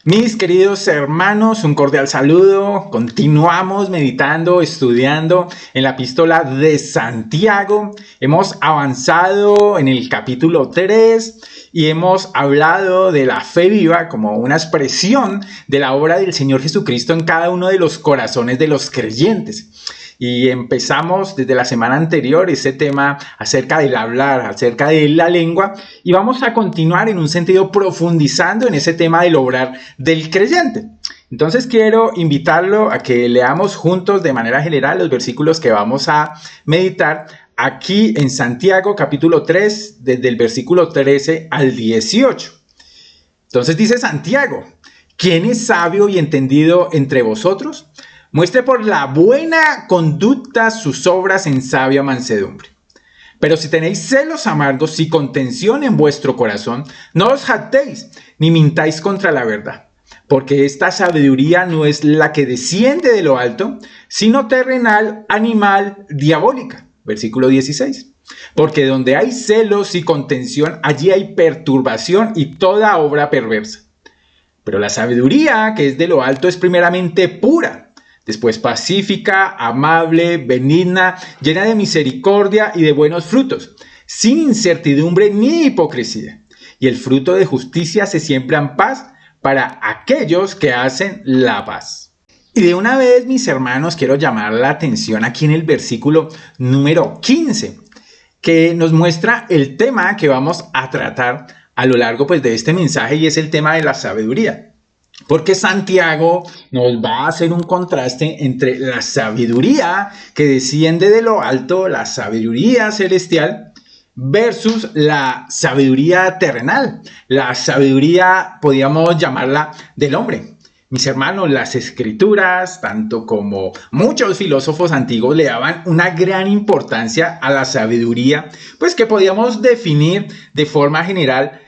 Mis queridos hermanos, un cordial saludo. Continuamos meditando, estudiando en la epístola de Santiago. Hemos avanzado en el capítulo 3 y hemos hablado de la fe viva como una expresión de la obra del Señor Jesucristo en cada uno de los corazones de los creyentes. Y empezamos desde la semana anterior ese tema acerca del hablar, acerca de la lengua, y vamos a continuar en un sentido profundizando en ese tema del obrar del creyente. Entonces quiero invitarlo a que leamos juntos de manera general los versículos que vamos a meditar aquí en Santiago capítulo 3, desde el versículo 13 al 18. Entonces dice Santiago: ¿quién es sabio y entendido entre vosotros? Muestre por la buena conducta sus obras en sabia mansedumbre. Pero si tenéis celos amargos y contención en vuestro corazón, no os jactéis ni mintáis contra la verdad, porque esta sabiduría no es la que desciende de lo alto, sino terrenal, animal, diabólica. Versículo 16. Porque donde hay celos y contención, allí hay perturbación y toda obra perversa. Pero la sabiduría que es de lo alto es primeramente pura, después pacífica, amable, benigna, llena de misericordia y de buenos frutos, sin incertidumbre ni hipocresía. Y el fruto de justicia se siembra en paz para aquellos que hacen la paz. Y de una vez, mis hermanos, quiero llamar la atención aquí en el versículo número 15, que nos muestra el tema que vamos a tratar a lo largo de este mensaje, y es el tema de la sabiduría. Porque Santiago nos va a hacer un contraste entre la sabiduría que desciende de lo alto, la sabiduría celestial, versus la sabiduría terrenal, la sabiduría, podríamos llamarla, del hombre. Mis hermanos, las escrituras, tanto como muchos filósofos antiguos, le daban una gran importancia a la sabiduría, pues que podíamos definir de forma general,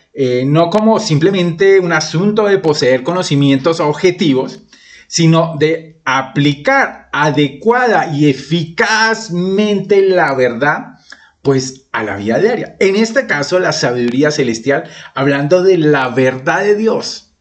no como simplemente un asunto de poseer conocimientos objetivos, sino de aplicar adecuada y eficazmente la verdad, pues a la vida diaria. En este caso, la sabiduría celestial, hablando de la verdad de Dios.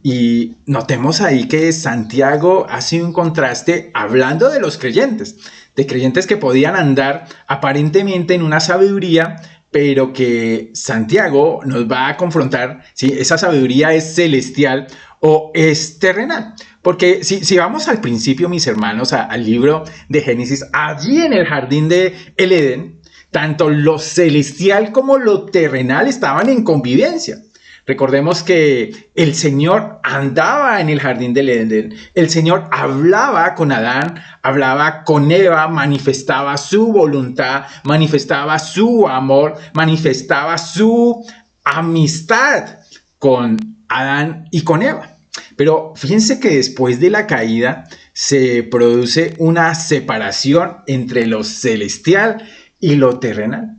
Y notemos ahí que Santiago hace un contraste hablando de los creyentes, de creyentes que podían andar aparentemente en una sabiduría, pero que Santiago nos va a confrontar si esa sabiduría es celestial o es terrenal. Porque si vamos al principio, mis hermanos, al libro de Génesis, allí en el jardín de el Edén, tanto lo celestial como lo terrenal estaban en convivencia. Recordemos que el Señor andaba en el jardín del Edén. El Señor hablaba con Adán, hablaba con Eva, manifestaba su voluntad, manifestaba su amor, manifestaba su amistad con Adán y con Eva. Pero fíjense que después de la caída se produce una separación entre lo celestial y lo terrenal.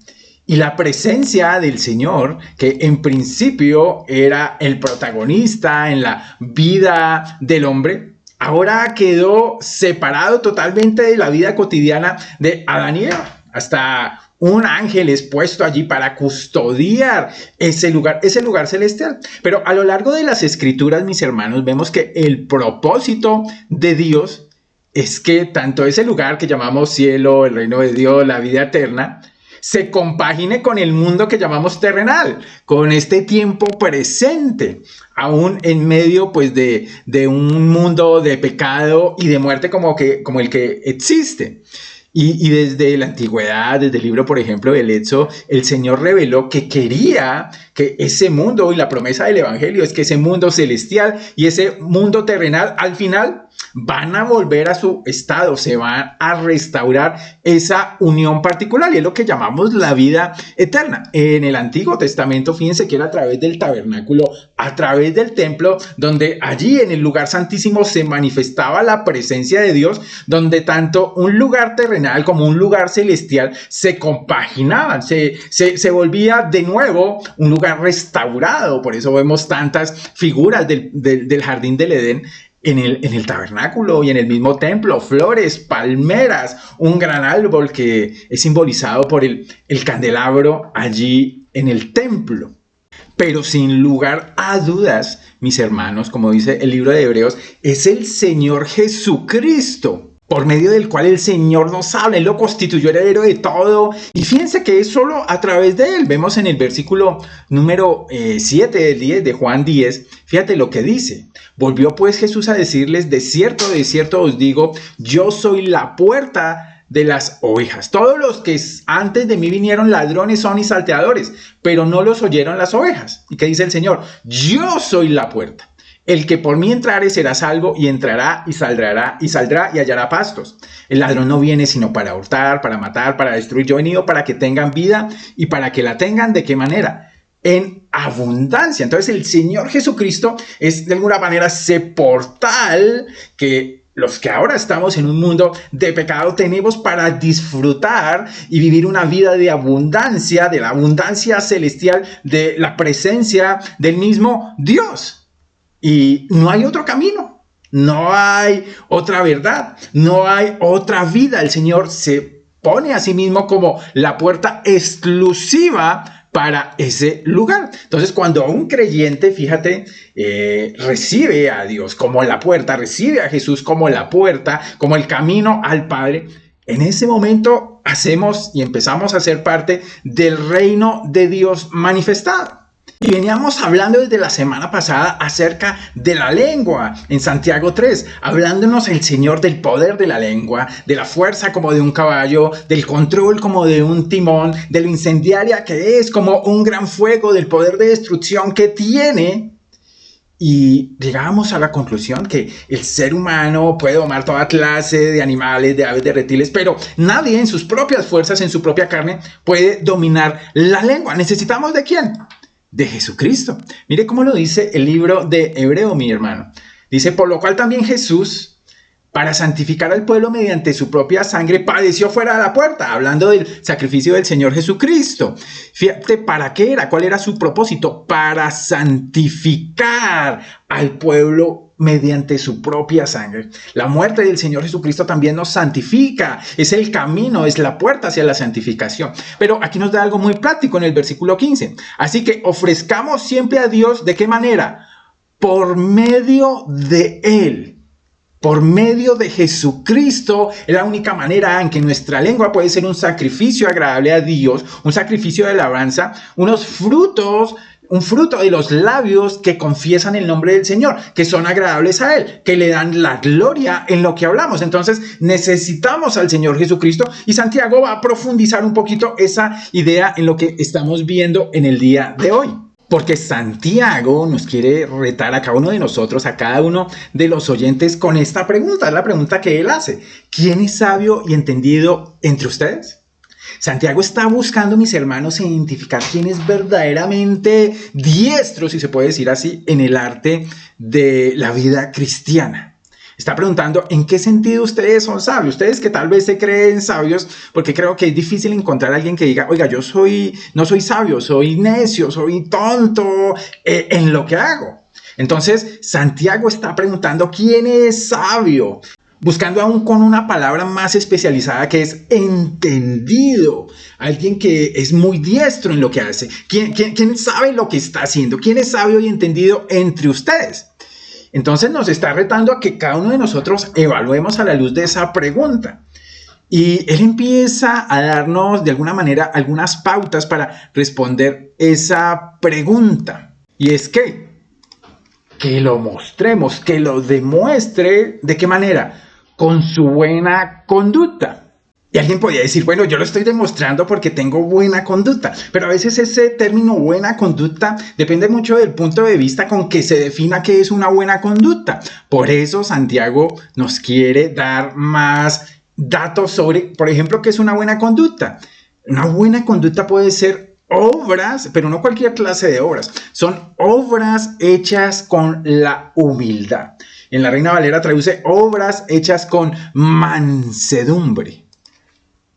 Y la presencia del Señor, que en principio era el protagonista en la vida del hombre, ahora quedó separado totalmente de la vida cotidiana de Adán y Eva. Hasta un ángel es puesto allí para custodiar ese lugar celestial. Pero a lo largo de las escrituras, mis hermanos, vemos que el propósito de Dios es que tanto ese lugar que llamamos cielo, el reino de Dios, la vida eterna, se compagine con el mundo que llamamos terrenal, con este tiempo presente, aún en medio de un mundo de pecado y de muerte como el que existe. Y desde la antigüedad, desde el libro, por ejemplo, del Éxodo, el Señor reveló que quería que ese mundo, y la promesa del Evangelio es que ese mundo celestial y ese mundo terrenal al final van a volver a su estado, se van a restaurar esa unión particular, y es lo que llamamos la vida eterna. En el Antiguo Testamento, fíjense que era a través del tabernáculo, a través del templo, donde allí en el lugar santísimo se manifestaba la presencia de Dios, donde tanto un lugar terrenal como un lugar celestial se compaginaban, se volvía de nuevo un lugar restaurado. Por eso vemos tantas figuras del jardín del Edén en el tabernáculo y en el mismo templo, flores, palmeras, un gran árbol que es simbolizado por el candelabro allí en el templo. Pero sin lugar a dudas, mis hermanos, como dice el libro de Hebreos, es el Señor Jesucristo, por medio del cual el Señor nos habla. Él lo constituyó heredero de todo. Y fíjense que es solo a través de Él. Vemos en el versículo número 7 del 10 de Juan 10, fíjate lo que dice. Volvió pues Jesús a decirles, de cierto os digo, yo soy la puerta de las ovejas. Todos los que antes de mí vinieron ladrones son y salteadores, pero no los oyeron las ovejas. ¿Y qué dice el Señor? Yo soy la puerta. El que por mí entrare será salvo, y entrará y saldrá y hallará pastos. El ladrón no viene sino para hurtar, para matar, para destruir. Yo he venido para que tengan vida y para que la tengan, ¿de qué manera? En abundancia. Entonces el Señor Jesucristo es de alguna manera ese portal que los que ahora estamos en un mundo de pecado tenemos para disfrutar y vivir una vida de abundancia, de la abundancia celestial, de la presencia del mismo Dios. Y no hay otro camino, no hay otra verdad, no hay otra vida. El Señor se pone a sí mismo como la puerta exclusiva para ese lugar. Entonces, cuando un creyente, fíjate, recibe a Dios como la puerta, recibe a Jesús como la puerta, como el camino al Padre, en ese momento hacemos y empezamos a ser parte del reino de Dios manifestado. Y veníamos hablando desde la semana pasada acerca de la lengua en Santiago 3, hablándonos el Señor del poder de la lengua, de la fuerza como de un caballo, del control como de un timón, de lo incendiaria que es como un gran fuego, del poder de destrucción que tiene. Y llegábamos a la conclusión que el ser humano puede domar toda clase de animales, de aves, de reptiles, pero nadie en sus propias fuerzas, en su propia carne, puede dominar la lengua. ¿Necesitamos de quién? De Jesucristo. Mire cómo lo dice el libro de Hebreo, mi hermano. Dice, por lo cual también Jesús, para santificar al pueblo mediante su propia sangre, padeció fuera de la puerta, hablando del sacrificio del Señor Jesucristo. Fíjate, ¿para qué era? ¿Cuál era su propósito? Para santificar al pueblo mediante su propia sangre. La muerte del Señor Jesucristo también nos santifica. Es el camino, es la puerta hacia la santificación. Pero aquí nos da algo muy práctico en el versículo 15. Así que ofrezcamos siempre a Dios, ¿de qué manera? Por medio de Él. Por medio de Jesucristo es la única manera en que nuestra lengua puede ser un sacrificio agradable a Dios, un sacrificio de alabanza, un fruto de los labios que confiesan el nombre del Señor, que son agradables a Él, que le dan la gloria en lo que hablamos. Entonces necesitamos al Señor Jesucristo, y Santiago va a profundizar un poquito esa idea en lo que estamos viendo en el día de hoy. Porque Santiago nos quiere retar a cada uno de nosotros, a cada uno de los oyentes, con esta pregunta. Es la pregunta que él hace. ¿Quién es sabio y entendido entre ustedes? Santiago está buscando, mis hermanos, identificar quién es verdaderamente diestro, si se puede decir así, en el arte de la vida cristiana. Está preguntando, ¿en qué sentido ustedes son sabios? Ustedes que tal vez se creen sabios, porque creo que es difícil encontrar a alguien que diga, oiga, no soy sabio, soy necio, soy tonto en lo que hago. Entonces, Santiago está preguntando, ¿quién es sabio? Buscando aún con una palabra más especializada que es entendido. Alguien que es muy diestro en lo que hace. ¿Quién sabe lo que está haciendo? ¿Quién es sabio y entendido entre ustedes? Entonces nos está retando a que cada uno de nosotros evaluemos a la luz de esa pregunta. Y él empieza a darnos de alguna manera algunas pautas para responder esa pregunta. Y es que lo mostremos, que lo demuestre. ¿De qué manera? Con su buena conducta. Y alguien podría decir, bueno, yo lo estoy demostrando porque tengo buena conducta, pero a veces ese término buena conducta depende mucho del punto de vista con que se defina qué es una buena conducta. Por eso Santiago nos quiere dar más datos sobre, por ejemplo, qué es una buena conducta. Una buena conducta puede ser obras, pero no cualquier clase de obras, son obras hechas con la humildad. En la Reina Valera traduce obras hechas con mansedumbre.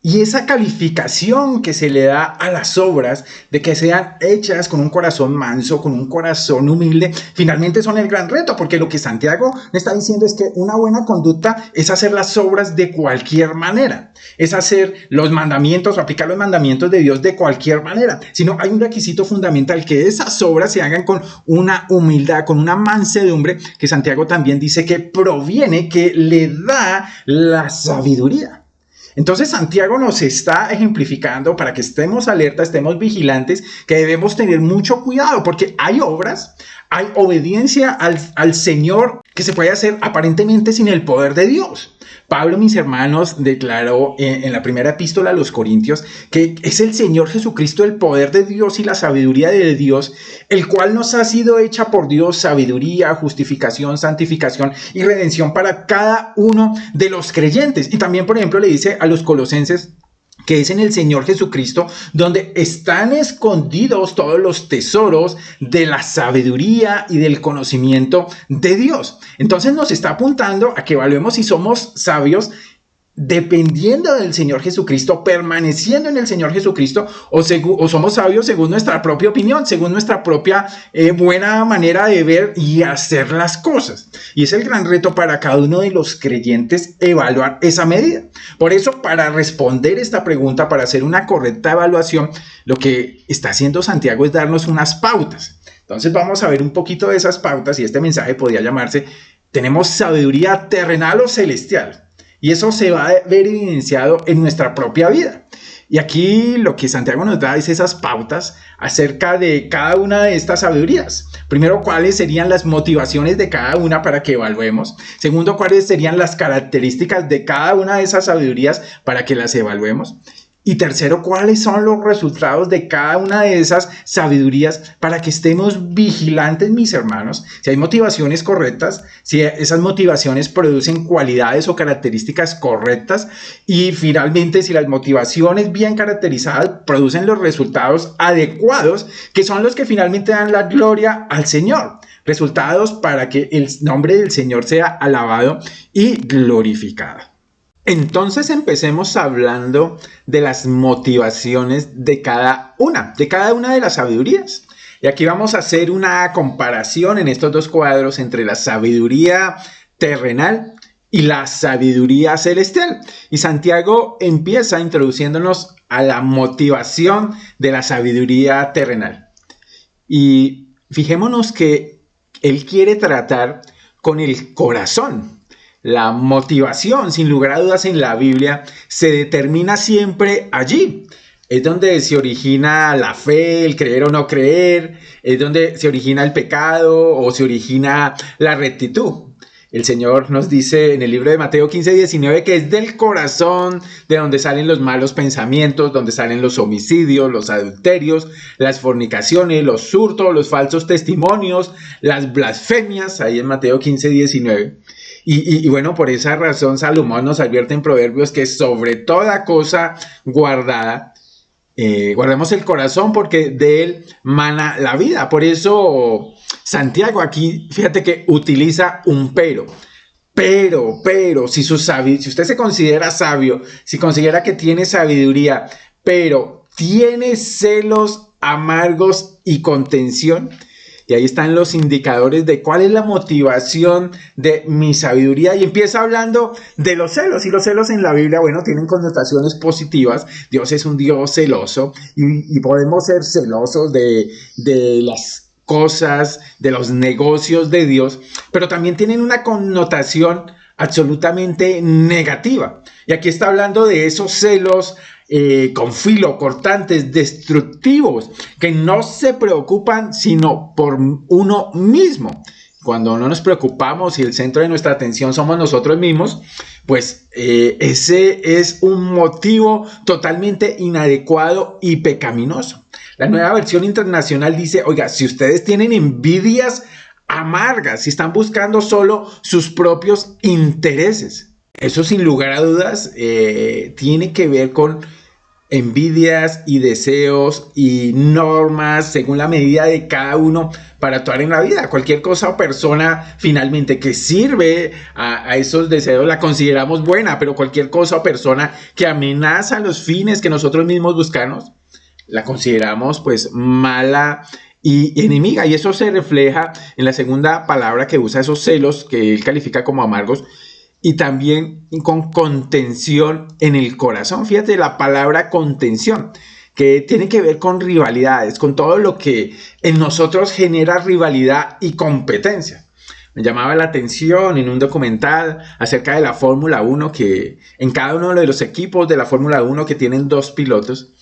Y esa calificación que se le da a las obras, de que sean hechas con un corazón manso, con un corazón humilde, finalmente son el gran reto, porque lo que Santiago me está diciendo es que una buena conducta es hacer las obras de cualquier manera, es hacer los mandamientos o aplicar los mandamientos de Dios de cualquier manera, sino hay un requisito fundamental, que esas obras se hagan con una humildad, con una mansedumbre, que Santiago también dice que proviene, que le da la sabiduría. Entonces Santiago nos está ejemplificando para que estemos alerta, estemos vigilantes, que debemos tener mucho cuidado, porque hay obras, hay obediencia al Señor que se puede hacer aparentemente sin el poder de Dios. Pablo, mis hermanos, declaró en la primera epístola a los Corintios que es el Señor Jesucristo el poder de Dios y la sabiduría de Dios, el cual nos ha sido hecha por Dios sabiduría, justificación, santificación y redención para cada uno de los creyentes. Y también, por ejemplo, le dice a los colosenses que es en el Señor Jesucristo donde están escondidos todos los tesoros de la sabiduría y del conocimiento de Dios. Entonces nos está apuntando a que evaluemos si somos sabios dependiendo del Señor Jesucristo, permaneciendo en el Señor Jesucristo, o somos sabios según nuestra propia opinión, según nuestra propia buena manera de ver y hacer las cosas. Y es el gran reto para cada uno de los creyentes evaluar esa medida. Por eso, para responder esta pregunta, para hacer una correcta evaluación, lo que está haciendo Santiago es darnos unas pautas. Entonces vamos a ver un poquito de esas pautas, y este mensaje podría llamarse: ¿tenemos sabiduría terrenal o celestial? Y eso se va a ver evidenciado en nuestra propia vida. Y aquí lo que Santiago nos da es esas pautas acerca de cada una de estas sabidurías. Primero, cuáles serían las motivaciones de cada una para que evaluemos. Segundo, cuáles serían las características de cada una de esas sabidurías para que las evaluemos. Y tercero, cuáles son los resultados de cada una de esas sabidurías para que estemos vigilantes, mis hermanos. Si hay motivaciones correctas, si esas motivaciones producen cualidades o características correctas, y finalmente si las motivaciones bien caracterizadas producen los resultados adecuados, que son los que finalmente dan la gloria al Señor. Resultados para que el nombre del Señor sea alabado y glorificado. Entonces empecemos hablando de las motivaciones de cada una de las sabidurías. Y aquí vamos a hacer una comparación en estos dos cuadros entre la sabiduría terrenal y la sabiduría celestial. Y Santiago empieza introduciéndonos a la motivación de la sabiduría terrenal. Y fijémonos que él quiere tratar con el corazón. La motivación, sin lugar a dudas, en la Biblia se determina siempre allí. Es donde se origina la fe, el creer o no creer, es donde se origina el pecado o se origina la rectitud. El Señor nos dice en el libro de Mateo 15:19 que es del corazón de donde salen los malos pensamientos, donde salen los homicidios, los adulterios, las fornicaciones, los hurtos, los falsos testimonios, las blasfemias, ahí en Mateo 15:19. Y bueno, por esa razón Salomón nos advierte en Proverbios que sobre toda cosa guardada, guardemos el corazón porque de él mana la vida. Por eso Santiago aquí, fíjate que utiliza un pero. Pero, si usted se considera sabio, si considera que tiene sabiduría, pero tiene celos amargos y contención, y ahí están los indicadores de cuál es la motivación de mi sabiduría. Y empieza hablando de los celos. Y los celos en la Biblia, bueno, tienen connotaciones positivas. Dios es un Dios celoso. Y podemos ser celosos de las cosas, de los negocios de Dios. Pero también tienen una connotación absolutamente negativa. Y aquí está hablando de esos celos con filo, cortantes, destructivos, que no se preocupan sino por uno mismo. Cuando no nos preocupamos y el centro de nuestra atención somos nosotros mismos, pues ese es un motivo totalmente inadecuado y pecaminoso. La Nueva Versión Internacional dice: oiga, si ustedes tienen envidias amargas, si están buscando solo sus propios intereses, eso sin lugar a dudas tiene que ver con envidias y deseos y normas según la medida de cada uno para actuar en la vida. Cualquier cosa o persona finalmente que sirve a esos deseos la consideramos buena, pero cualquier cosa o persona que amenaza los fines que nosotros mismos buscamos, la consideramos pues mala y enemiga. Y eso se refleja en la segunda palabra que usa, esos celos que él califica como amargos, y también con contención en el corazón. Fíjate la palabra contención, que tiene que ver con rivalidades, con todo lo que en nosotros genera rivalidad y competencia. Me llamaba la atención en un documental acerca de la Fórmula 1, que en cada uno de los equipos de la Fórmula 1 que tienen 2 pilotos,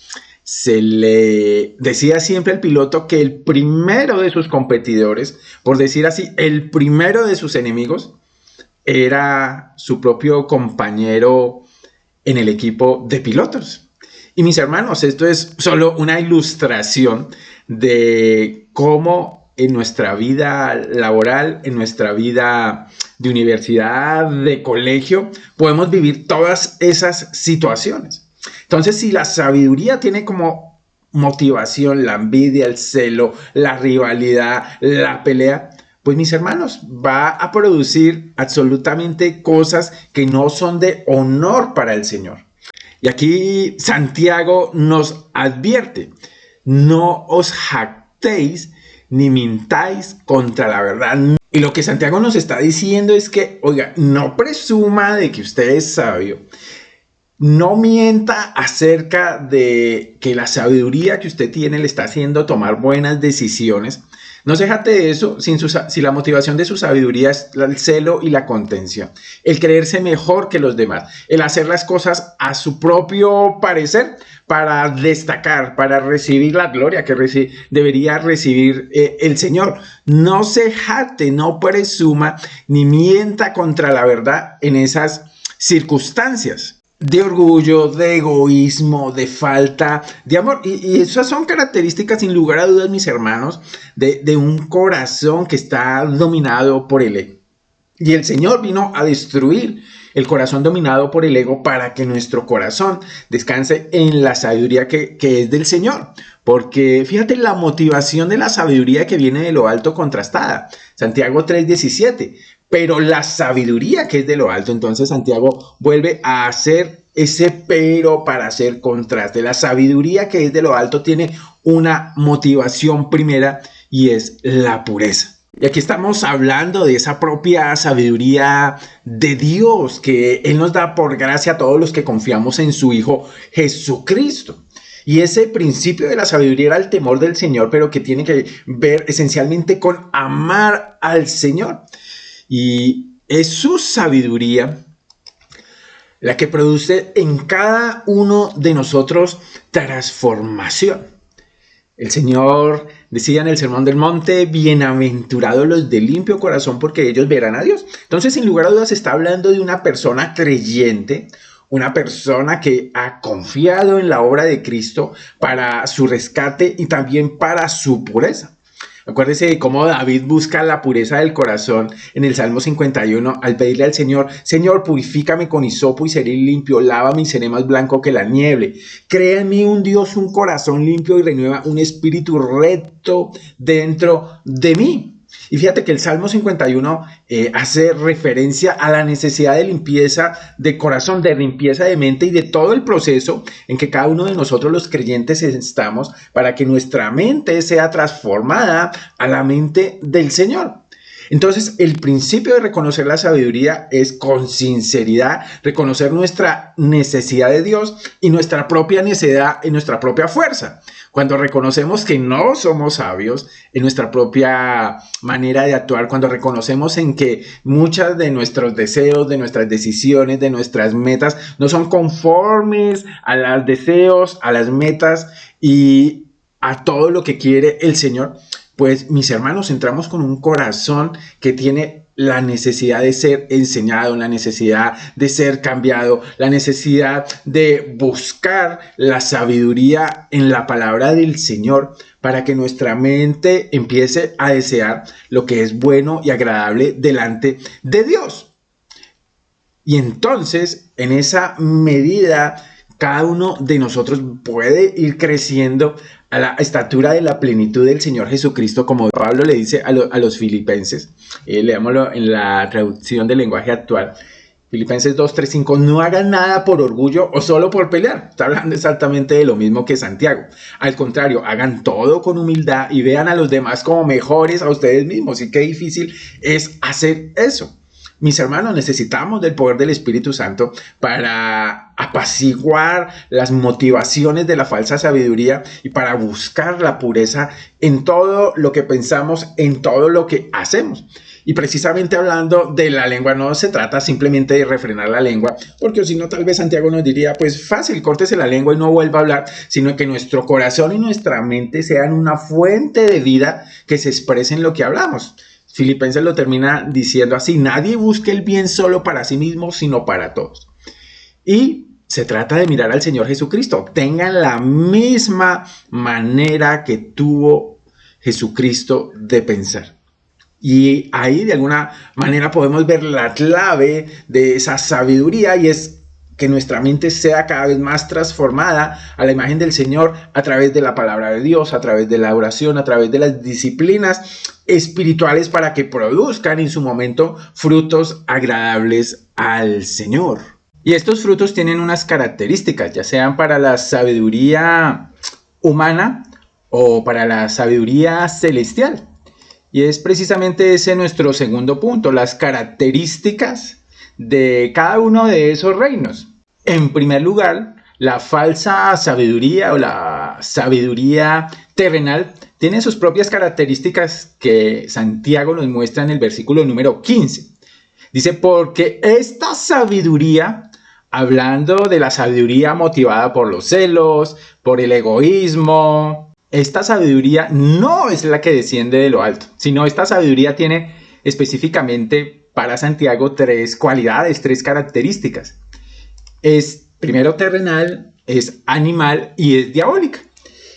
se le decía siempre al piloto que el primero de sus competidores, por decir así, el primero de sus enemigos, era su propio compañero en el equipo de pilotos. Y mis hermanos, esto es solo una ilustración de cómo en nuestra vida laboral, en nuestra vida de universidad, de colegio, podemos vivir todas esas situaciones. Entonces, si la sabiduría tiene como motivación la envidia, el celo, la rivalidad, la pelea, pues mis hermanos, va a producir absolutamente cosas que no son de honor para el Señor. Y aquí Santiago nos advierte: no os jactéis ni mintáis contra la verdad. Y lo que Santiago nos está diciendo es que, oiga, no presuma de que usted es sabio. No mienta acerca de que la sabiduría que usted tiene le está haciendo tomar buenas decisiones. No se jacte de eso si la motivación de su sabiduría es el celo y la contención, el creerse mejor que los demás, el hacer las cosas a su propio parecer para destacar, para recibir la gloria que debería recibir el Señor. No se jacte, no presuma ni mienta contra la verdad en esas circunstancias de orgullo, de egoísmo, de falta de amor. Y esas son características, sin lugar a dudas, mis hermanos, de un corazón que está dominado por el ego. Y el Señor vino a destruir el corazón dominado por el ego para que nuestro corazón descanse en la sabiduría que es del Señor. Porque fíjate la motivación de la sabiduría que viene de lo alto contrastada. Santiago 3:17. Pero la sabiduría que es de lo alto, entonces Santiago vuelve a hacer ese pero para hacer contraste. La sabiduría que es de lo alto tiene una motivación primera y es la pureza. Y aquí estamos hablando de esa propia sabiduría de Dios que Él nos da por gracia a todos los que confiamos en su Hijo Jesucristo. Y ese principio de la sabiduría era el temor del Señor, pero que tiene que ver esencialmente con amar al Señor. Y es su sabiduría la que produce en cada uno de nosotros transformación. El Señor decía en el Sermón del Monte: bienaventurados los de limpio corazón, porque ellos verán a Dios. Entonces, sin lugar a dudas, está hablando de una persona creyente, una persona que ha confiado en la obra de Cristo para su rescate y también para su pureza. Acuérdese de cómo David busca la pureza del corazón en el Salmo 51 al pedirle al Señor: Señor, purifícame con hisopo y seré limpio, lávame y seré más blanco que la nieve. Crea en mí un Dios, un corazón limpio y renueva un espíritu recto dentro de mí. Y fíjate que el Salmo 51 hace referencia a la necesidad de limpieza de corazón, de limpieza de mente y de todo el proceso en que cada uno de nosotros los creyentes estamos para que nuestra mente sea transformada a la mente del Señor. Entonces, el principio de reconocer la sabiduría es con sinceridad reconocer nuestra necesidad de Dios y nuestra propia necedad en nuestra propia fuerza. Cuando reconocemos que no somos sabios en nuestra propia manera de actuar, cuando reconocemos en que muchas de nuestros deseos, de nuestras decisiones, de nuestras metas no son conformes a los deseos, a las metas y a todo lo que quiere el Señor, pues mis hermanos, entramos con un corazón que tiene la necesidad de ser enseñado, la necesidad de ser cambiado, la necesidad de buscar la sabiduría en la palabra del Señor para que nuestra mente empiece a desear lo que es bueno y agradable delante de Dios. Y entonces, en esa medida cada uno de nosotros puede ir creciendo a la estatura de la plenitud del Señor Jesucristo, como Pablo le dice a los filipenses. Leámoslo en la traducción del lenguaje actual. Filipenses 2, 3, 5, no hagan nada por orgullo o solo por pelear. Está hablando exactamente de lo mismo que Santiago. Al contrario, hagan todo con humildad y vean a los demás como mejores a ustedes mismos. Y qué difícil es hacer eso. Mis hermanos, necesitamos del poder del Espíritu Santo para apaciguar las motivaciones de la falsa sabiduría y para buscar la pureza en todo lo que pensamos, en todo lo que hacemos. Y precisamente hablando de la lengua, no se trata simplemente de refrenar la lengua, porque si no, tal vez Santiago nos diría, pues fácil, córtese la lengua y no vuelva a hablar, sino que nuestro corazón y nuestra mente sean una fuente de vida que se exprese en lo que hablamos. Filipenses lo termina diciendo así: nadie busque el bien solo para sí mismo, sino para todos. Y se trata de mirar al Señor Jesucristo. Tengan la misma manera que tuvo Jesucristo de pensar. Y ahí de alguna manera podemos ver la clave de esa sabiduría, y es que nuestra mente sea cada vez más transformada a la imagen del Señor a través de la palabra de Dios, a través de la oración, a través de las disciplinas espirituales, para que produzcan en su momento frutos agradables al Señor. Y estos frutos tienen unas características, ya sean para la sabiduría humana o para la sabiduría celestial. Y es precisamente ese nuestro segundo punto, las características de cada uno de esos reinos. En primer lugar, la falsa sabiduría o la sabiduría terrenal tiene sus propias características que Santiago nos muestra en el versículo número 15. Dice, porque esta sabiduría, hablando de la sabiduría motivada por los celos, por el egoísmo, esta sabiduría no es la que desciende de lo alto, sino esta sabiduría tiene específicamente para Santiago tres cualidades, tres características. Es primero terrenal, es animal y es diabólica.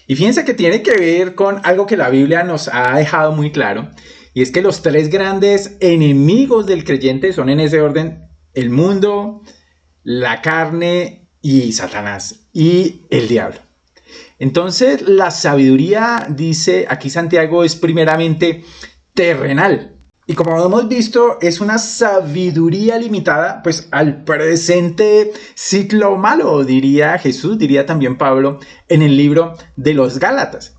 Y fíjense que tiene que ver con algo que la Biblia nos ha dejado muy claro, y es que los tres grandes enemigos del creyente son en ese orden: el mundo, la carne y Satanás y el diablo. Entonces, la sabiduría, dice aquí Santiago, es primeramente terrenal. Y como hemos visto, es una sabiduría limitada pues al presente ciclo malo, diría Jesús, diría también Pablo en el libro de los Gálatas.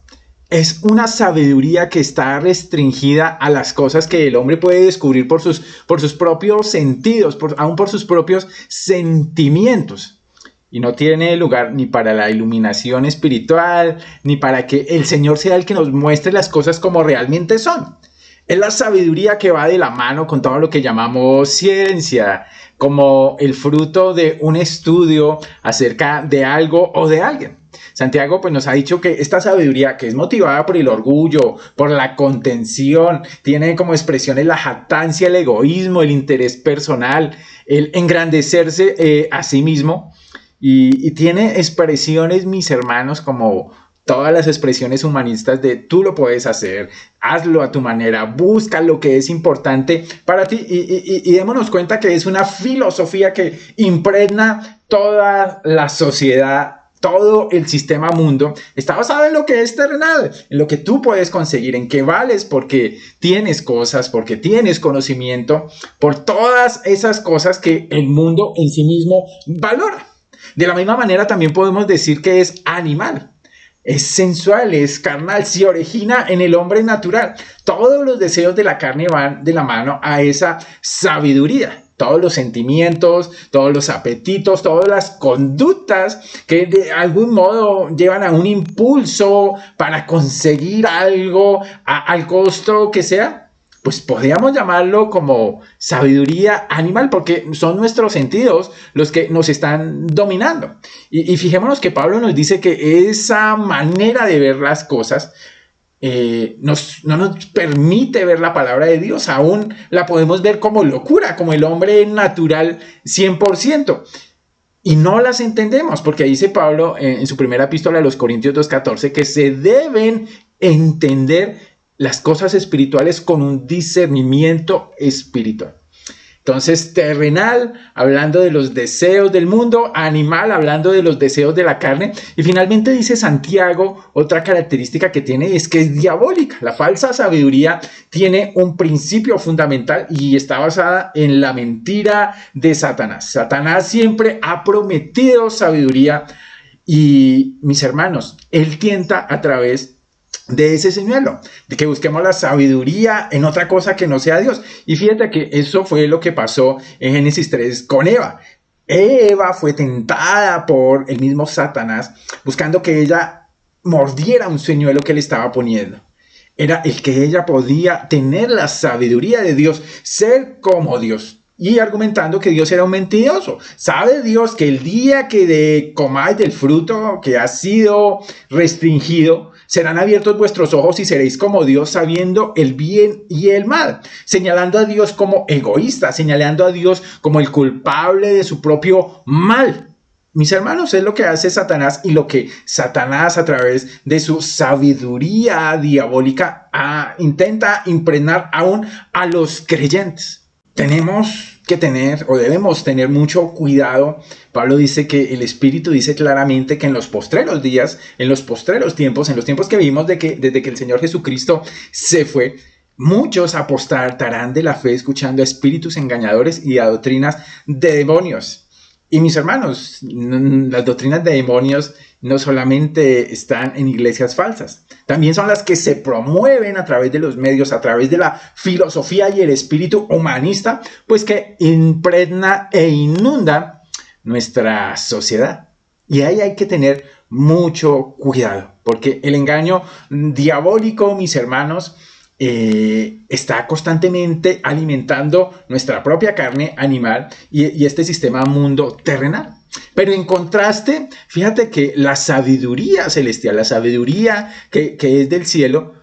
Es una sabiduría que está restringida a las cosas que el hombre puede descubrir por sus propios sentidos, aún por sus propios sentimientos. Y no tiene lugar ni para la iluminación espiritual, ni para que el Señor sea el que nos muestre las cosas como realmente son. Es la sabiduría que va de la mano con todo lo que llamamos ciencia, como el fruto de un estudio acerca de algo o de alguien. Santiago pues nos ha dicho que esta sabiduría, que es motivada por el orgullo, por la contención, tiene como expresiones la jactancia, el egoísmo, el interés personal, el engrandecerse a sí mismo. Y tiene expresiones, mis hermanos, como todas las expresiones humanistas de tú lo puedes hacer, hazlo a tu manera, busca lo que es importante para ti. Y démonos cuenta que es una filosofía que impregna toda la sociedad, todo el sistema mundo. Está basado en lo que es terrenal, en lo que tú puedes conseguir, en que vales porque tienes cosas, porque tienes conocimiento, por todas esas cosas que el mundo en sí mismo valora. De la misma manera también podemos decir que es animal, es sensual, es carnal, se origina en el hombre natural. Todos los deseos de la carne van de la mano a esa sabiduría. Todos los sentimientos, todos los apetitos, todas las conductas que de algún modo llevan a un impulso para conseguir algo al costo que sea. Pues podríamos llamarlo como sabiduría animal, porque son nuestros sentidos los que nos están dominando. Y fijémonos que Pablo nos dice que esa manera de ver las cosas no nos permite ver la palabra de Dios. Aún la podemos ver como locura, como el hombre natural 100%. Y no las entendemos, porque dice Pablo en su primera epístola a los Corintios 2:14 que se deben entender las cosas espirituales con un discernimiento espiritual. Entonces, terrenal, hablando de los deseos del mundo; animal, hablando de los deseos de la carne. Y finalmente dice Santiago, otra característica que tiene es que es diabólica. La falsa sabiduría tiene un principio fundamental y está basada en la mentira de Satanás. Satanás siempre ha prometido sabiduría y, mis hermanos, él tienta a través de ese señuelo, de que busquemos la sabiduría en otra cosa que no sea Dios. Y fíjate que eso fue lo que pasó en Génesis 3 con Eva. Eva fue tentada por el mismo Satanás, buscando que ella mordiera un señuelo que le estaba poniendo. Era el que ella podía tener la sabiduría de Dios, ser como Dios. Y argumentando que Dios era un mentiroso. ¿Sabe Dios que el día que comáis del fruto que ha sido restringido, serán abiertos vuestros ojos y seréis como Dios, sabiendo el bien y el mal? Señalando a Dios como egoísta, señalando a Dios como el culpable de su propio mal. Mis hermanos, es lo que hace Satanás, y lo que Satanás, a través de su sabiduría diabólica, intenta impregnar aún a los creyentes. Tenemos que tener, o debemos tener, mucho cuidado. Pablo dice que el Espíritu dice claramente que en los postreros días, en los postreros tiempos, en los tiempos que vivimos desde que el Señor Jesucristo se fue, muchos apostatarán de la fe, escuchando a espíritus engañadores y a doctrinas de demonios. Y, mis hermanos, las doctrinas de demonios no solamente están en iglesias falsas, también son las que se promueven a través de los medios, a través de la filosofía y el espíritu humanista, pues que impregna e inunda nuestra sociedad. Y ahí hay que tener mucho cuidado, porque el engaño diabólico, mis hermanos, está constantemente alimentando nuestra propia carne animal y este sistema mundo terrenal. Pero en contraste, fíjate que la sabiduría celestial, la sabiduría que es del cielo,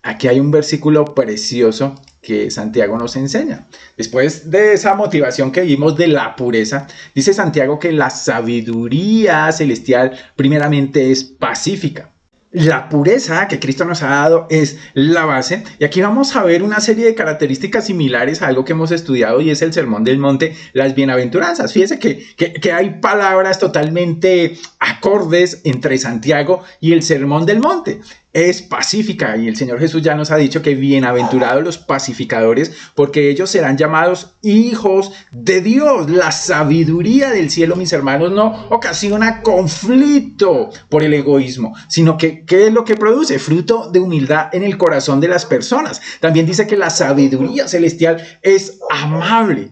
aquí hay un versículo precioso que Santiago nos enseña. Después de esa motivación que vimos de la pureza, dice Santiago que la sabiduría celestial primeramente es pacífica. La pureza que Cristo nos ha dado es la base, y aquí vamos a ver una serie de características similares a algo que hemos estudiado, y es el Sermón del Monte, las bienaventuranzas. Fíjese que hay palabras totalmente acordes entre Santiago y el Sermón del Monte. Es pacífica, y el Señor Jesús ya nos ha dicho que bienaventurados los pacificadores, porque ellos serán llamados hijos de Dios. La sabiduría del cielo, mis hermanos, no ocasiona conflicto por el egoísmo, sino que ¿qué es lo que produce? Fruto de humildad en el corazón de las personas. También dice que la sabiduría celestial es amable.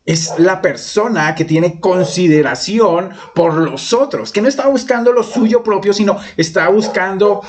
Es la persona que tiene consideración por los otros, que no está buscando lo suyo propio, sino está buscando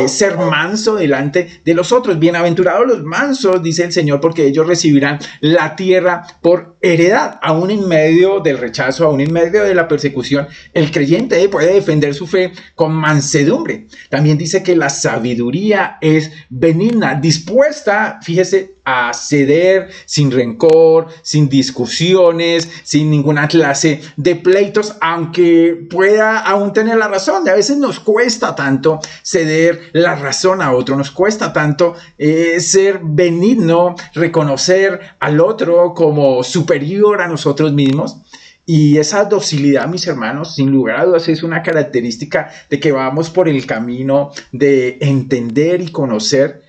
ser manso delante de los otros. Bienaventurados los mansos, dice el Señor, porque ellos recibirán la tierra por heredad. Aún en medio del rechazo, aún en medio de la persecución, el creyente puede defender su fe con mansedumbre. También dice que la sabiduría es benigna, dispuesta, fíjese, a ceder sin rencor, sin discusiones, sin ninguna clase de pleitos, aunque pueda aún tener la razón. A veces nos cuesta tanto ceder la razón a otro, nos cuesta tanto ser benigno, reconocer al otro como superior a nosotros mismos. Y esa docilidad, mis hermanos, sin lugar a dudas, es una característica de que vamos por el camino de entender y conocer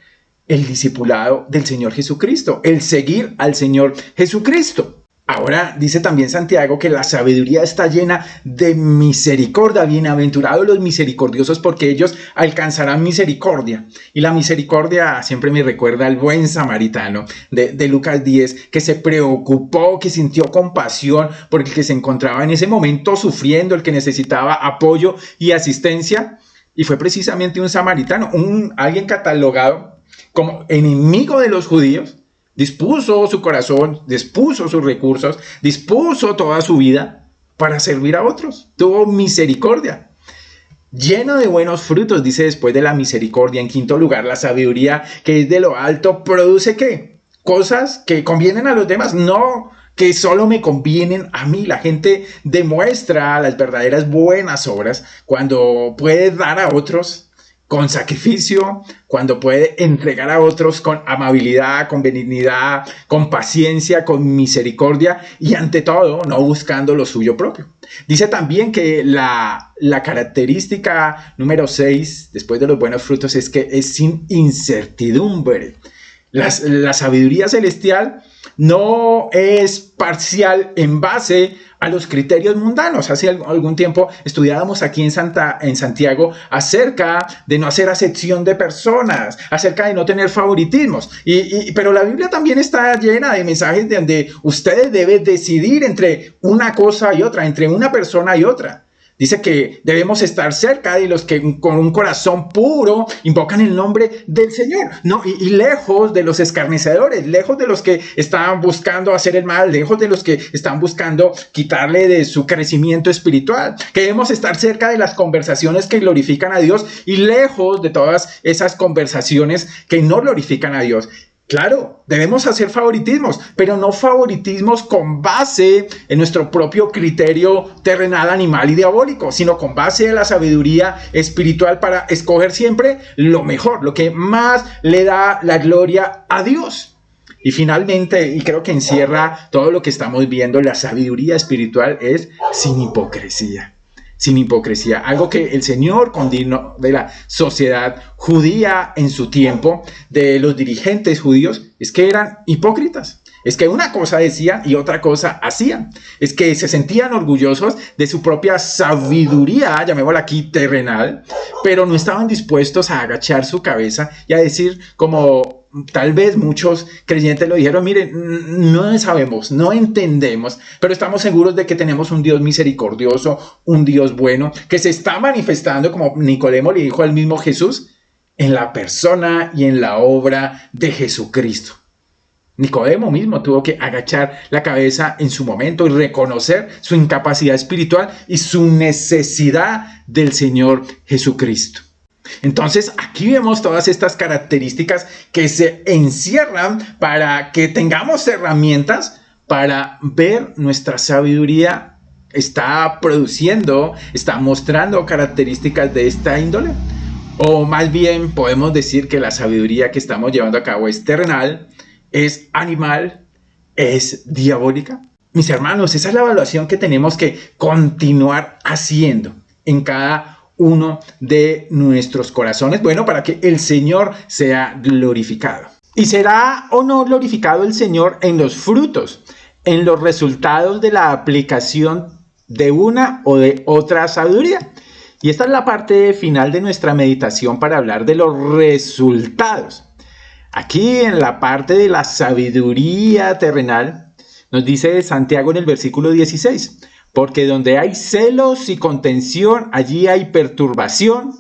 el discipulado del Señor Jesucristo, el seguir al Señor Jesucristo. Ahora dice también Santiago que la sabiduría está llena de misericordia. Bienaventurados los misericordiosos, porque ellos alcanzarán misericordia. Y la misericordia siempre me recuerda al buen samaritano de Lucas 10, que se preocupó, que sintió compasión por el que se encontraba en ese momento sufriendo, el que necesitaba apoyo y asistencia. Y fue precisamente un samaritano, alguien catalogado como enemigo de los judíos. Dispuso su corazón, dispuso sus recursos, dispuso toda su vida para servir a otros. Tuvo misericordia. Lleno de buenos frutos, dice después de la misericordia. En quinto lugar, la sabiduría que es de lo alto produce ¿qué? Cosas que convienen a los demás, no que solo me convienen a mí. La gente demuestra las verdaderas buenas obras cuando puede dar a otros con sacrificio, cuando puede entregar a otros con amabilidad, con benignidad, con paciencia, con misericordia y ante todo no buscando lo suyo propio. Dice también que la característica número 6, después de los buenos frutos, es que es sin incertidumbre. La sabiduría celestial no es parcial en base a los criterios mundanos. Hace algún tiempo estudiábamos aquí en Santiago acerca de no hacer acepción de personas, acerca de no tener favoritismos. Pero la Biblia también está llena de mensajes donde ustedes deben decidir entre una cosa y otra, entre una persona y otra. Dice que debemos estar cerca de los que con un corazón puro invocan el nombre del Señor, ¿no? Y lejos de los escarnecedores, lejos de los que están buscando hacer el mal, lejos de los que están buscando quitarle de su crecimiento espiritual. Que debemos estar cerca de las conversaciones que glorifican a Dios y lejos de todas esas conversaciones que no glorifican a Dios. Claro, debemos hacer favoritismos, pero no favoritismos con base en nuestro propio criterio terrenal, animal y diabólico, sino con base en la sabiduría espiritual para escoger siempre lo mejor, lo que más le da la gloria a Dios. Y finalmente, y creo que encierra todo lo que estamos viendo, la sabiduría espiritual es sin hipocresía. Sin hipocresía, algo que el Señor condenó de la sociedad judía en su tiempo, de los dirigentes judíos, es que eran hipócritas. Es que una cosa decían y otra cosa hacían. Es que se sentían orgullosos de su propia sabiduría, llamémosla aquí terrenal, pero no estaban dispuestos a agachar su cabeza y a decir como tal vez muchos creyentes lo dijeron, miren, no sabemos, no entendemos, pero estamos seguros de que tenemos un Dios misericordioso, un Dios bueno, que se está manifestando, como Nicodemo le dijo al mismo Jesús, en la persona y en la obra de Jesucristo. Nicodemo mismo tuvo que agachar la cabeza en su momento y reconocer su incapacidad espiritual y su necesidad del Señor Jesucristo. Entonces aquí vemos todas estas características que se encierran para que tengamos herramientas para ver nuestra sabiduría está produciendo, está mostrando características de esta índole. O más bien podemos decir que la sabiduría que estamos llevando a cabo es terrenal, es animal, es diabólica. Mis hermanos, esa es la evaluación que tenemos que continuar haciendo en cada uno de nuestros corazones, bueno, para que el Señor sea glorificado. ¿Y será o no glorificado el Señor en los frutos, en los resultados de la aplicación de una o de otra sabiduría? Y esta es la parte final de nuestra meditación para hablar de los resultados. Aquí en la parte de la sabiduría terrenal, nos dice Santiago en el versículo 16, porque donde hay celos y contención, allí hay perturbación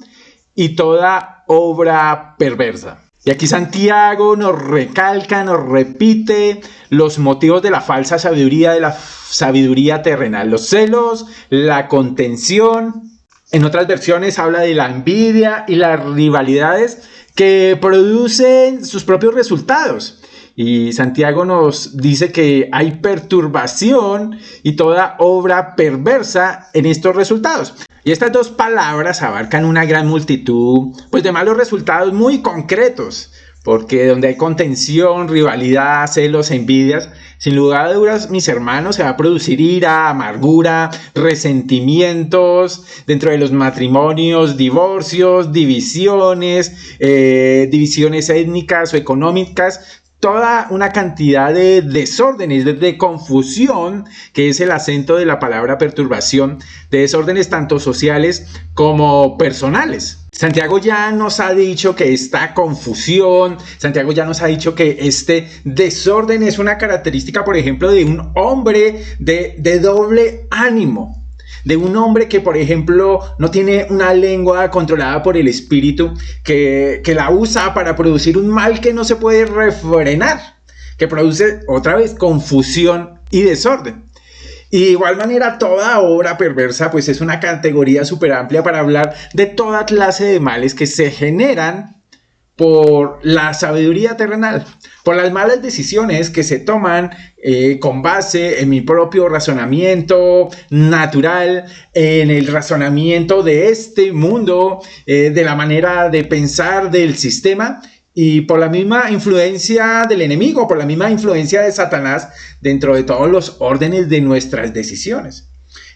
y toda obra perversa. Y aquí Santiago nos recalca, nos repite los motivos de la falsa sabiduría, de la sabiduría terrenal. Los celos, la contención. En otras versiones habla de la envidia y las rivalidades que producen sus propios resultados. Y Santiago nos dice que hay perturbación y toda obra perversa en estos resultados. Y estas dos palabras abarcan una gran multitud de malos resultados muy concretos. Porque donde hay contención, rivalidad, celos, envidias, sin lugar a dudas, mis hermanos, se va a producir ira, amargura, resentimientos dentro de los matrimonios, divorcios, divisiones étnicas o económicas, toda una cantidad de desórdenes, de confusión, que es el acento de la palabra perturbación, de desórdenes tanto sociales como personales. Santiago ya nos ha dicho que esta confusión, Santiago ya nos ha dicho que este desorden es una característica, por ejemplo, de un hombre de doble ánimo. De un hombre que, por ejemplo, no tiene una lengua controlada por el espíritu, que la usa para producir un mal que no se puede refrenar, que produce otra vez confusión y desorden. Y de igual manera, toda obra perversa pues es una categoría súper amplia para hablar de toda clase de males que se generan por la sabiduría terrenal, por las malas decisiones que se toman con base en mi propio razonamiento natural, en el razonamiento de este mundo, de la manera de pensar del sistema, y por la misma influencia del enemigo, por la misma influencia de Satanás dentro de todos los órdenes de nuestras decisiones.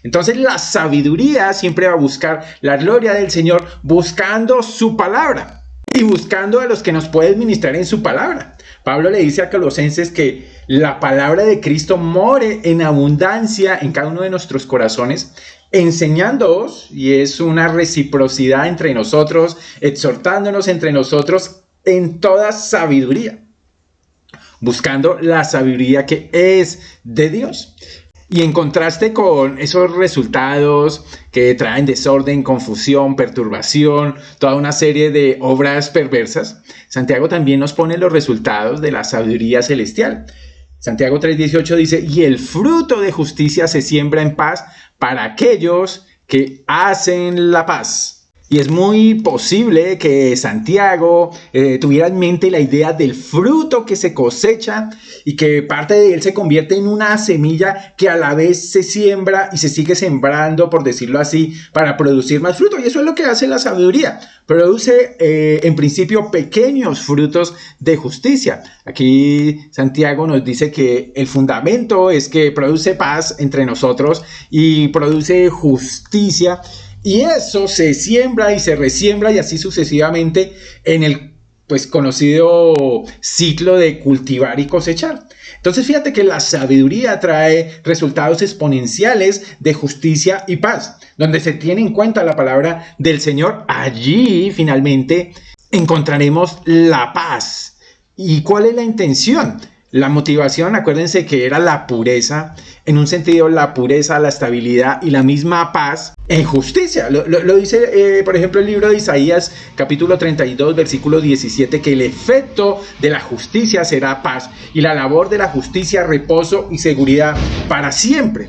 Entonces la sabiduría siempre va a buscar la gloria del Señor, buscando su palabra y buscando a los que nos pueden ministrar en su palabra. Pablo le dice a Colosenses que la palabra de Cristo more en abundancia en cada uno de nuestros corazones, enseñándoos, y es una reciprocidad entre nosotros, exhortándonos entre nosotros en toda sabiduría, buscando la sabiduría que es de Dios. Y en contraste con esos resultados que traen desorden, confusión, perturbación, toda una serie de obras perversas, Santiago también nos pone los resultados de la sabiduría celestial. Santiago 3:18 dice: y el fruto de justicia se siembra en paz para aquellos que hacen la paz. Y es muy posible que Santiago tuviera en mente la idea del fruto que se cosecha y que parte de él se convierte en una semilla que a la vez se siembra y se sigue sembrando, por decirlo así, para producir más fruto. Y eso es lo que hace la sabiduría. Produce en principio pequeños frutos de justicia. Aquí Santiago nos dice que el fundamento es que produce paz entre nosotros y produce justicia. Y eso se siembra y se resiembra y así sucesivamente en el conocido ciclo de cultivar y cosechar. Entonces fíjate que la sabiduría trae resultados exponenciales de justicia y paz. Donde se tiene en cuenta la palabra del Señor, allí finalmente encontraremos la paz. ¿Y cuál es la intención? La motivación, acuérdense que era la pureza, en un sentido la pureza, la estabilidad y la misma paz en justicia. Lo dice, por ejemplo, el libro de Isaías, capítulo 32, versículo 17, que el efecto de la justicia será paz y la labor de la justicia, reposo y seguridad para siempre.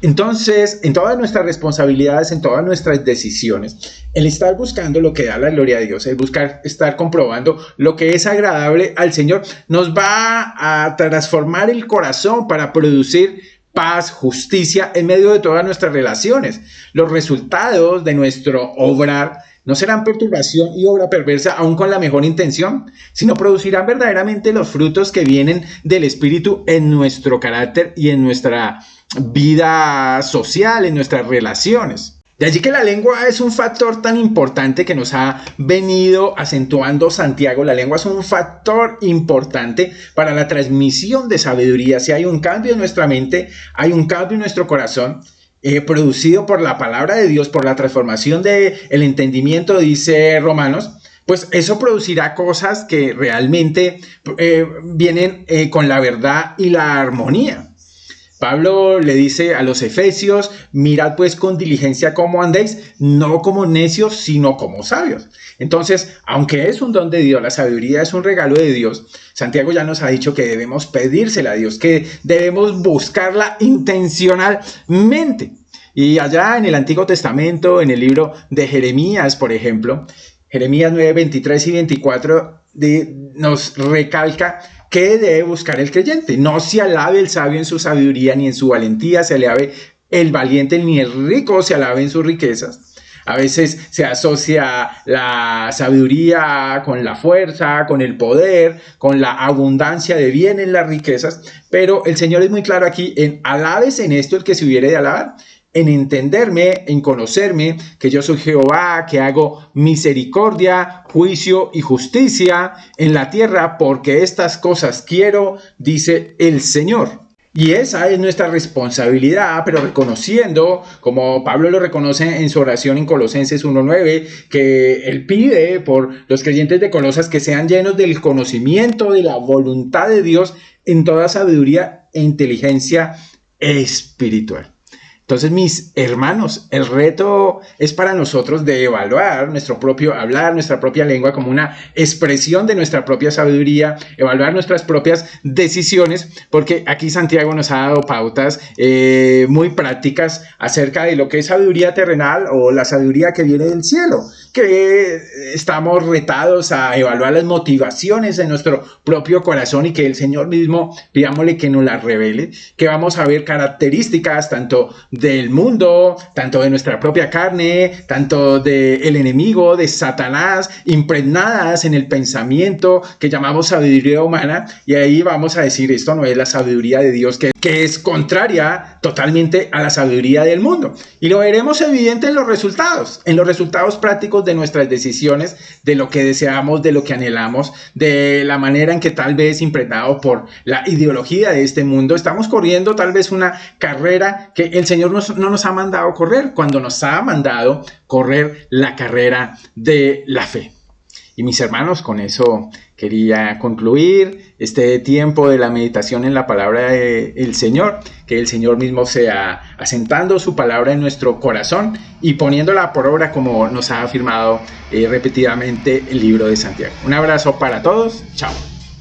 Entonces, en todas nuestras responsabilidades, en todas nuestras decisiones, el estar buscando lo que da la gloria a Dios, el buscar estar comprobando lo que es agradable al Señor, nos va a transformar el corazón para producir paz, justicia en medio de todas nuestras relaciones. Los resultados de nuestro obrar no serán perturbación y obra perversa, aun con la mejor intención, sino producirán verdaderamente los frutos que vienen del Espíritu en nuestro carácter y en nuestra vida social, en nuestras relaciones. De allí que la lengua es un factor tan importante que nos ha venido acentuando Santiago. La lengua es un factor importante para la transmisión de sabiduría. Si hay un cambio en nuestra mente, hay un cambio en nuestro corazón, producido por la palabra de Dios, por la transformación del entendimiento, dice Romanos, pues eso producirá cosas que realmente vienen con la verdad y la armonía. Pablo le dice a los efesios: mirad pues con diligencia cómo andéis, no como necios, sino como sabios. Entonces, aunque es un don de Dios, la sabiduría es un regalo de Dios, Santiago ya nos ha dicho que debemos pedírsela a Dios, que debemos buscarla intencionalmente. Y allá en el Antiguo Testamento, en el libro de Jeremías, por ejemplo, Jeremías 9, 23 y 24, nos recalca ¿qué debe buscar el creyente? No se alabe el sabio en su sabiduría, ni en su valentía se alabe el valiente, ni el rico se alabe en sus riquezas. A veces se asocia la sabiduría con la fuerza, con el poder, con la abundancia de bien en las riquezas, pero el Señor es muy claro aquí en alabes en esto el que se hubiere de alabar, en entenderme, en conocerme, que yo soy Jehová, que hago misericordia, juicio y justicia en la tierra, porque estas cosas quiero, dice el Señor. Y esa es nuestra responsabilidad, pero reconociendo, como Pablo lo reconoce en su oración en Colosenses 1:9, que él pide por los creyentes de Colosas que sean llenos del conocimiento de la voluntad de Dios en toda sabiduría e inteligencia espiritual. Entonces, mis hermanos, el reto es para nosotros de evaluar nuestro propio hablar, nuestra propia lengua como una expresión de nuestra propia sabiduría, evaluar nuestras propias decisiones, porque aquí Santiago nos ha dado pautas muy prácticas acerca de lo que es sabiduría terrenal o la sabiduría que viene del cielo, que estamos retados a evaluar las motivaciones de nuestro propio corazón y que el Señor mismo, pidámosle que nos las revele, que vamos a ver características tanto del mundo, tanto de nuestra propia carne, tanto del enemigo, de Satanás, impregnadas en el pensamiento que llamamos sabiduría humana, y ahí vamos a decir, esto no es la sabiduría de Dios, que es contraria totalmente a la sabiduría del mundo. Y lo veremos evidente en los resultados prácticos de nuestras decisiones, de lo que deseamos, de lo que anhelamos, de la manera en que tal vez impregnado por la ideología de este mundo, estamos corriendo tal vez una carrera que el Señor no nos ha mandado correr, cuando nos ha mandado correr la carrera de la fe. Y mis hermanos, con eso quería concluir este tiempo de la meditación en la palabra del Señor, que el Señor mismo sea asentando su palabra en nuestro corazón y poniéndola por obra como nos ha afirmado repetidamente el libro de Santiago. Un abrazo para todos, chao.